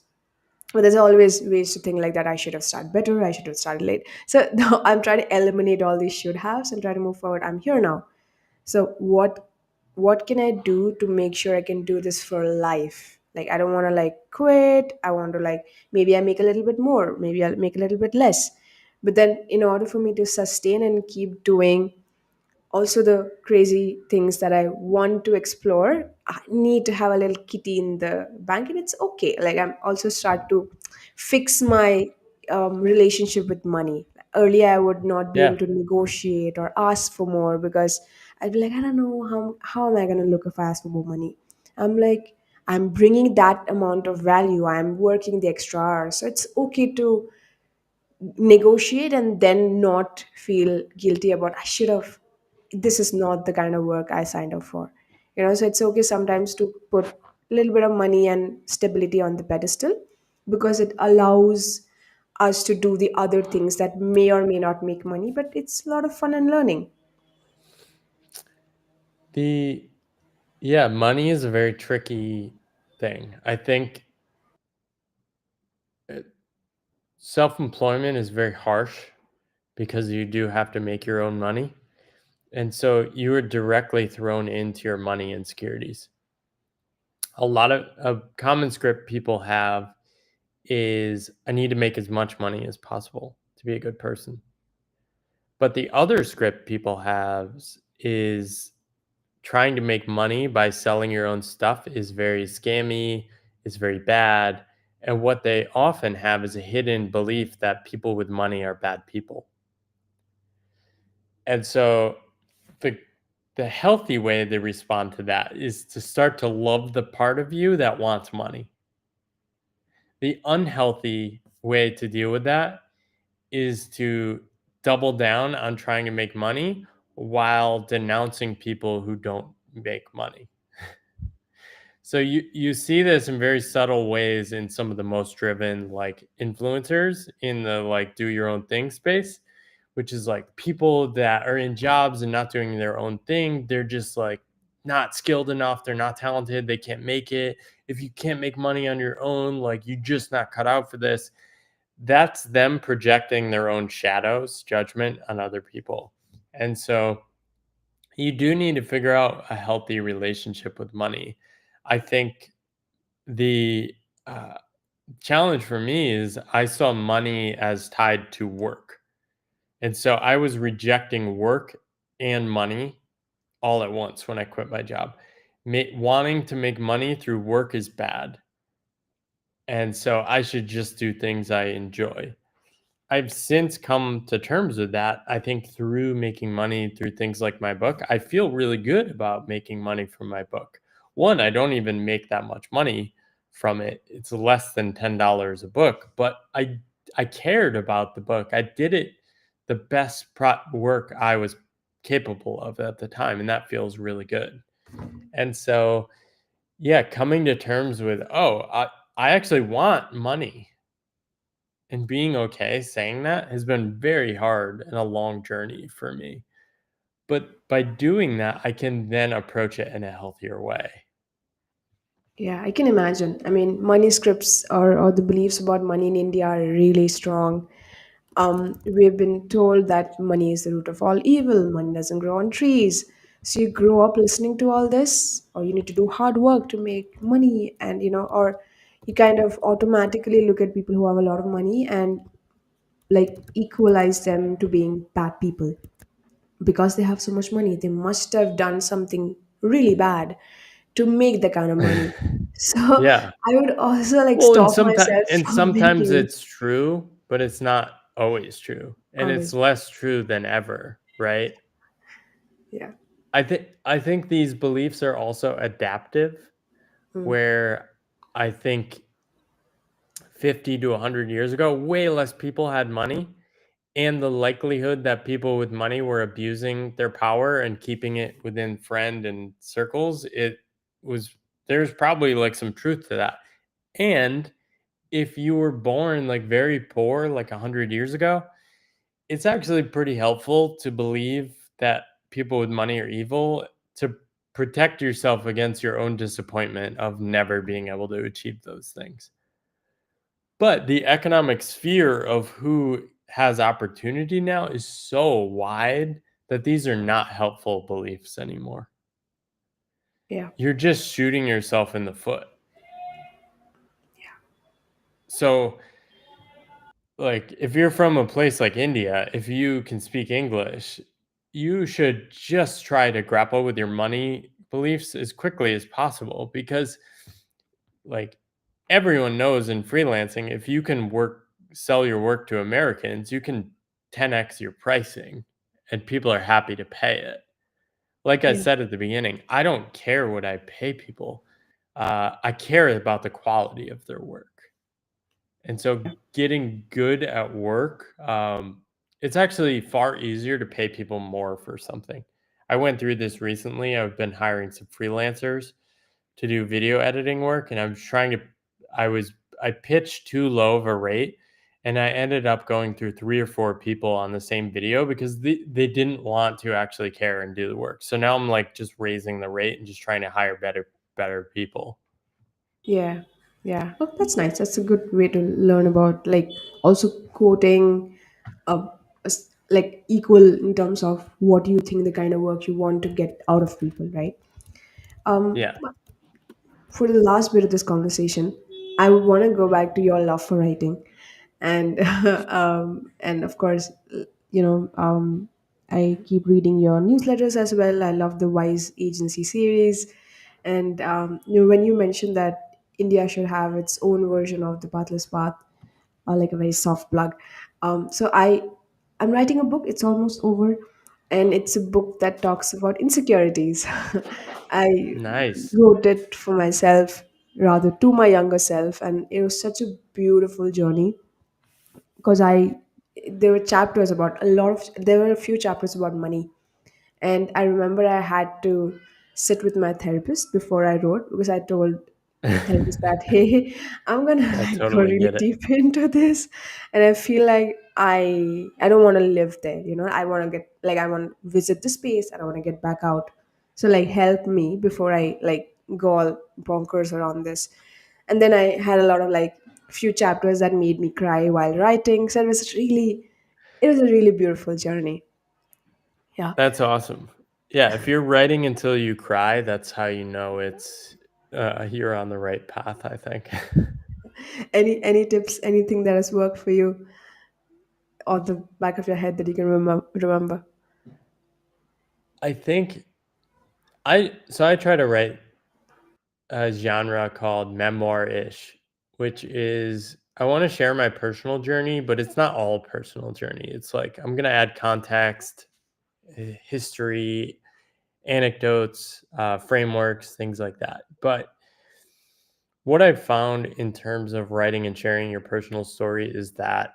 But there's always ways to think like that. I should have started better. I should have started late. So no, I'm trying to eliminate all these should haves and try to move forward. I'm here now. So what can I do to make sure I can do this for life? Like I don't want to like quit. I want to like maybe I make a little bit more, maybe I'll make a little bit less. But then in order for me to sustain and keep doing also the crazy things that I want to explore, I need to have a little kitty in the bank, and it's okay. Like I'm also start to fix my relationship with money. Earlier, I would not be able Yeah. to negotiate or ask for more because I'd be like, I don't know how am I going to look if I ask for more money. I'm like, I'm bringing that amount of value. I'm working the extra hours, so it's okay to negotiate and then not feel guilty about I should have, this is not the kind of work I signed up for. So it's okay sometimes to put a little bit of money and stability on the pedestal because it allows us to do the other things that may or may not make money, but it's a lot of fun and learning. The Yeah, money is a very tricky thing. I think self-employment is very harsh because you do have to make your own money. And so you are directly thrown into your money insecurities. A lot of a common script people have is I need to make as much money as possible to be a good person. But the other script people have is trying to make money by selling your own stuff is very scammy, is very bad. And what they often have is a hidden belief that people with money are bad people. And so the the healthy way to respond to that is to start to love the part of you that wants money. The unhealthy way to deal with that is to double down on trying to make money while denouncing people who don't make money. So you see this in very subtle ways in some of the most driven like influencers in the like do your own thing space, which is like people that are in jobs and not doing their own thing. They're just like not skilled enough. They're not talented. They can't make it. If you can't make money on your own, like you just not cut out for this. That's them projecting their own shadows, judgment on other people. And so you do need to figure out a healthy relationship with money. I think the uh, challenge for me is I saw money as tied to work. And so I was rejecting work and money all at once when I quit my job. Wanting to make money through work is bad. And so I should just do things I enjoy. I've since come to terms with that. I think through making money through things like my book, I feel really good about making money from my book. One, I don't even make that much money from it. It's less than $10 a book, but I cared about the book. I did it the best work I was capable of at the time, and that feels really good. And so, yeah, coming to terms with, oh, I actually want money, and being okay saying that has been very hard and a long journey for me. But by doing that, I can then approach it in a healthier way. Yeah, I can imagine. I mean, money scripts or the beliefs about money in India are really strong. We've been told that money is the root of all evil, money doesn't grow on trees. So you grow up listening to all this, or you need to do hard work to make money, and or you kind of automatically look at people who have a lot of money and like equalize them to being bad people because they have so much money. They must have done something really bad to make the kind of money. So Yeah. I would also like Well, stop myself and from sometimes thinking it's true, but it's not always true. And it's always. less true than ever, right? Yeah. I think these beliefs are also adaptive, Mm. where I think 50 to 100 years ago, way less people had money, and the likelihood that people with money were abusing their power and keeping it within friend and circles, it was there's probably like some truth to that. And if you were born like very poor like 100 years ago, it's actually pretty helpful to believe that people with money are evil, to protect yourself against your own disappointment of never being able to achieve those things. But the economic sphere of who has opportunity now is so wide that these are not helpful beliefs anymore. Yeah. You're just shooting yourself in the foot. So, like, if you're from a place like India, if you can speak English, you should just try to grapple with your money beliefs as quickly as possible, because like everyone knows in freelancing, if you can sell your work to Americans, you can 10x your pricing and people are happy to pay it. Like I Yeah. said at the beginning, I don't care what I pay people. I care about the quality of their work. And so getting good at work, it's actually far easier to pay people more for something. I went through this recently. I've been hiring some freelancers to do video editing work, and I was I pitched too low of a rate, and I ended up going through 3 or 4 people on the same video because they didn't want to actually care and do the work. So now I'm like just raising the rate and just trying to hire better people. Yeah. Yeah. Oh, that's nice. That's a good way to learn about like also quoting like equal in terms of what you think the kind of work you want to get out of people, right? Um, Yeah. for the last bit of this conversation, I would want to go back to your love for writing, and and of course, I keep reading your newsletters as well. I love the Wise Agency series, and when you mentioned that India should have its own version of the Pathless Path, like a very soft plug. I'm writing a book. It's almost over, and it's a book that talks about insecurities. I Nice. wrote it for myself, rather to my younger self, and it was such a beautiful journey because I there were chapters about a lot of there were a few chapters about money, and I remember I had to sit with my therapist before I wrote because I told my therapist that, hey, I'm gonna I like go totally really get it. deep into this, and I feel like I don't want to live there. I want to get like I want to visit the space and I want to get back out. So like help me before I like go all bonkers around this. And then I had a lot of like few chapters that made me cry while writing. So it was a really beautiful journey. Yeah. That's awesome. Yeah, if you're writing until you cry, that's how you know you're on the right path, I think. Any tips, anything that has worked for you on the back of your head that you can remember? I think I try to write a genre called memoir-ish, which is I want to share my personal journey, but it's not all personal journey. It's like I'm going to add context, history, anecdotes, frameworks, things like that. But what I've found in terms of writing and sharing your personal story is that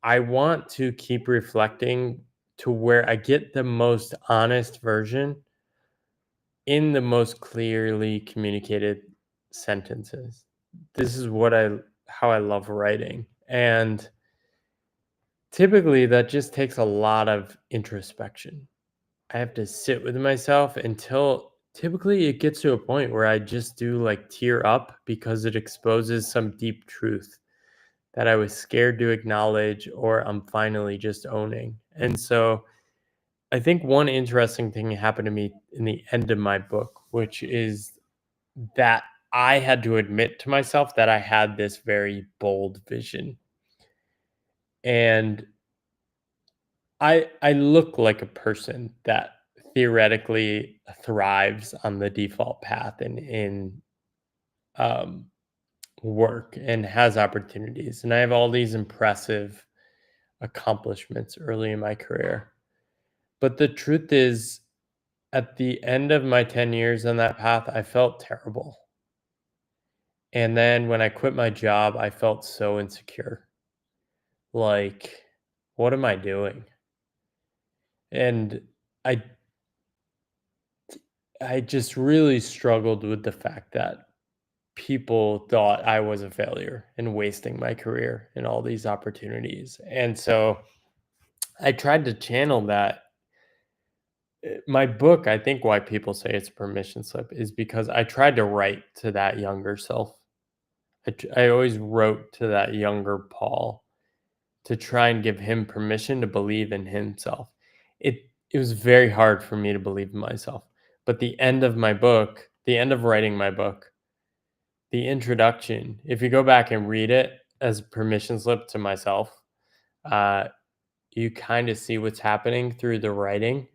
I want to keep reflecting to where I get the most honest version in the most clearly communicated sentences. This is what I how I love writing. And typically that just takes a lot of introspection. I have to sit with myself until typically it gets to a point where I just do like tear up because it exposes some deep truth that I was scared to acknowledge or I'm finally just owning. And so I think one interesting thing happened to me in the end of my book, which is that I had to admit to myself that I had this very bold vision. And I look like a person that theoretically thrives on the default path in um, work and has opportunities. And I have all these impressive accomplishments early in my career. But the truth is, at the end of my 10 years on that path, I felt terrible. And then when I quit my job, I felt so insecure. Like, what am I doing? And I I just really struggled with the fact that people thought I was a failure and wasting my career and all these opportunities. And so I tried to channel that. My book, I think why people say it's a permission slip is because I tried to write to that younger self. I always wrote to that younger Paul to try and give him permission to believe in himself. It was very hard for me to believe in myself. But the end of my book, the end of writing my book, the introduction, if you go back and read it as a permission slip to myself, uh, you kind of see what's happening through the writing.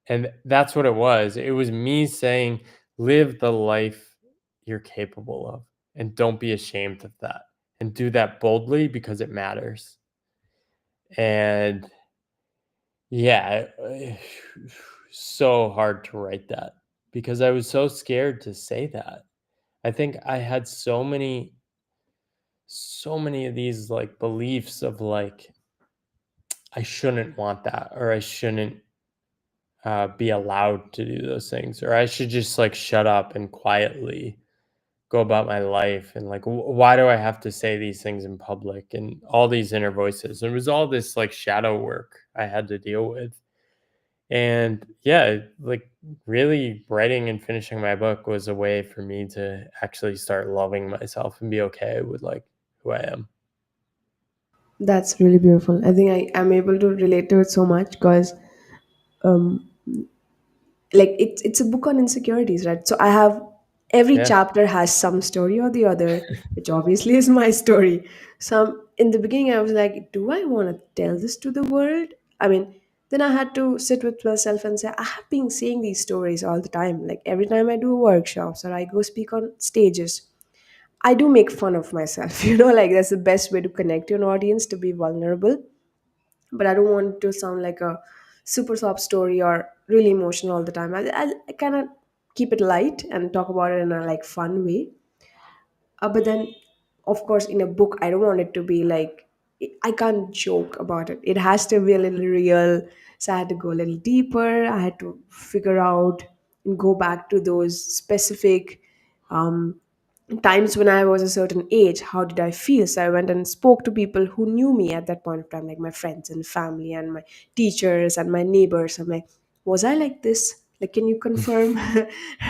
And that's what it was. It was me saying, live the life you're capable of and don't be ashamed of that and do that boldly because it matters. And yeah, so hard to write that because I was so scared to say that. I think I had so many of these like beliefs of like I shouldn't want that or I shouldn't be allowed to do those things or I should just like shut up and quietly go about my life and like why do I have to say these things in public and all these inner voices. It was all this like shadow work I had to deal with. And yeah, like really writing and finishing my book was a way for me to actually start loving myself and be okay with like who I am. That's really beautiful. I think I am able to relate to it so much because um, like it's a book on insecurities, right? So I have every Yeah. chapter has some story or the other, which obviously is my story. So in the beginning I was like, do I want to tell this to the world? I mean, then I had to sit with myself and say, I have been saying these stories all the time, like every time I do workshops or I go speak on stages, I do make fun of myself. Like that's the best way to connect to an audience, to be vulnerable. But I don't want to sound like a super soft story or really emotional all the time. I kind of keep it light and talk about it in a like fun way. But then, of course, in a book, I don't want it to be like I can't joke about it. It has to be a little real. So I had to go a little deeper. I had to figure out and go back to those specific um, times when I was a certain age. How did I feel? So I went and spoke to people who knew me at that point of time, like my friends and family and my teachers and my neighbors. I'm like, was I like this? Like, can you confirm?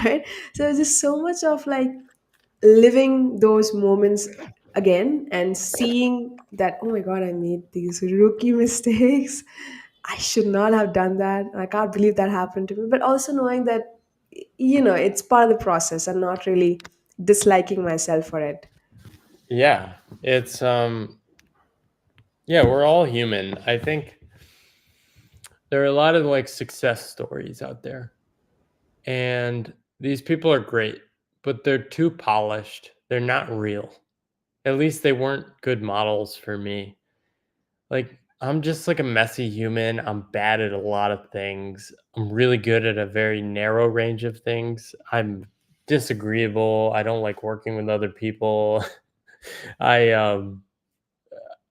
Right? So there's just so much of like living those moments again and seeing that, oh my god, I made these rookie mistakes. I should not have done that. I can't believe that happened to me. But also knowing that, it's part of the process and not really disliking myself for it. Yeah. It's yeah, we're all human. I think there are a lot of like success stories out there, and these people are great, but they're too polished. They're not real. At least they weren't good models for me. Like, I'm just like a messy human. I'm bad at a lot of things. I'm really good at a very narrow range of things. I'm disagreeable. I don't like working with other people. I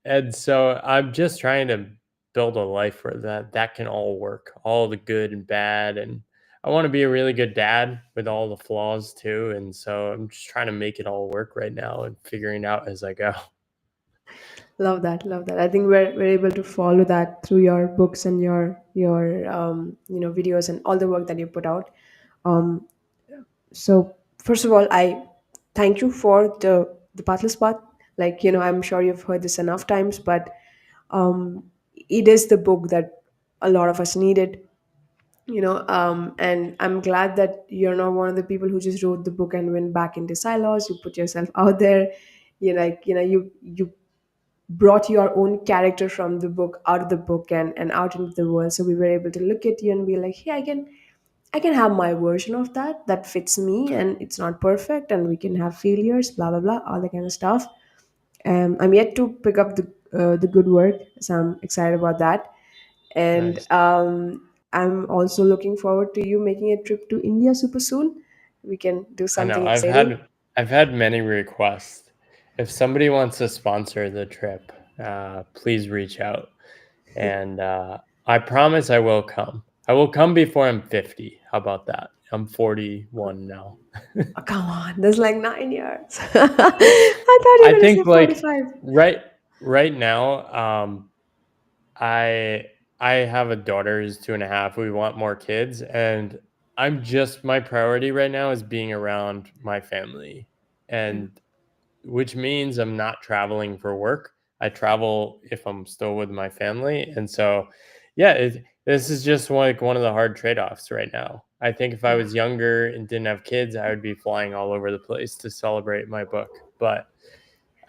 and so I'm just trying to build a life where that can all work, all the good and bad, and I want to be a really good dad with all the flaws too. And so I'm just trying to make it all work right now and figuring it out as I go. Love that, love that. I think we're able to follow that through your books and your videos and all the work that you put out. Um, so first of all, I thank you for the Pathless Path. Like, I'm sure you've heard this enough times, but um, it is the book that a lot of us needed. And I'm glad that you're not one of the people who just wrote the book and went back into silos. You put yourself out there. You brought your own character from the book out of the book and out into the world, so we were able to look at you and be like, hey, I can have my version of that fits me, and it's not perfect, and we can have failures, blah blah blah, all that kind of stuff. I'm yet to pick up the good work, so I'm excited about that. And Nice. I'm also looking forward to you making a trip to India super soon. We can do I know. something exciting. I've had many requests. If somebody wants to sponsor the trip, please reach out. And I promise I will come. I will come before I'm 50. How about that? I'm 41 now. Oh, come on, there's like 9 years. I thought you I were going to say think like 45. right right now, I I have a daughter who's 2.5. We want more kids, and my priority right now is being around my family, and which means I'm not traveling for work. I travel if I'm still with my family, and so yeah, this is just like one of the hard trade-offs right now. I think if I Yeah. was younger and didn't have kids, I would be flying all over the place to celebrate my book, but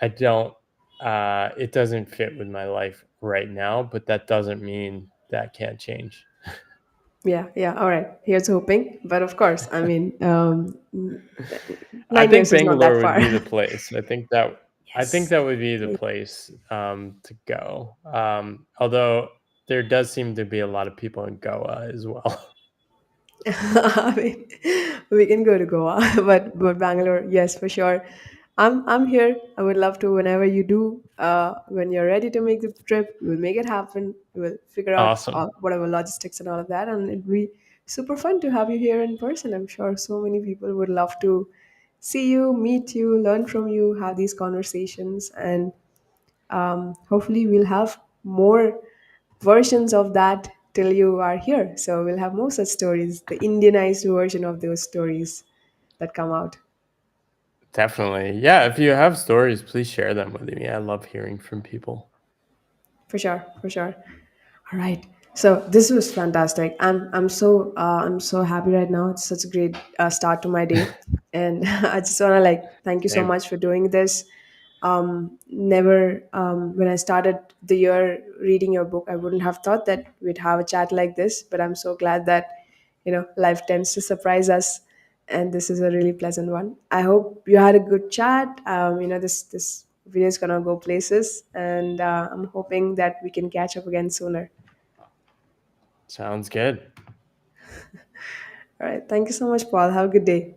I don't. It doesn't fit with my life right now, but that doesn't mean that can't change. Yeah, yeah. All right. Here's hoping. But of course, I mean, I nine think years is not that Bangalore would far. be the place. I think Yes. that would be the place to go. Although there does seem to be a lot of people in Goa as well. I mean, we can go to Goa, but Bangalore, yes, for sure. I'm here. I would love to whenever you do. When you're ready to make the trip, we'll make it happen. We'll figure out Awesome. whatever logistics and all of that, and it'd be super fun to have you here in person. I'm sure so many people would love to see you, meet you, learn from you, have these conversations, and hopefully we'll have more versions of that till you are here. So we'll have more such stories, the Indianized version of those stories that come out. Definitely. Yeah, if you have stories, please share them with me. I love hearing from people. For sure, for sure. All right. So this was fantastic. I'm so happy right now. It's such a great start to my day, and I just wanna like thank you so Same. much for doing this. Never when I started the year reading your book, I wouldn't have thought that we'd have a chat like this. But I'm so glad that life tends to surprise us, and this is a really pleasant one. I hope you had a good chat. This video is gonna go places, and I'm hoping that we can catch up again sooner. Sounds good. All right. Thank you so much, Paul. Have a good day.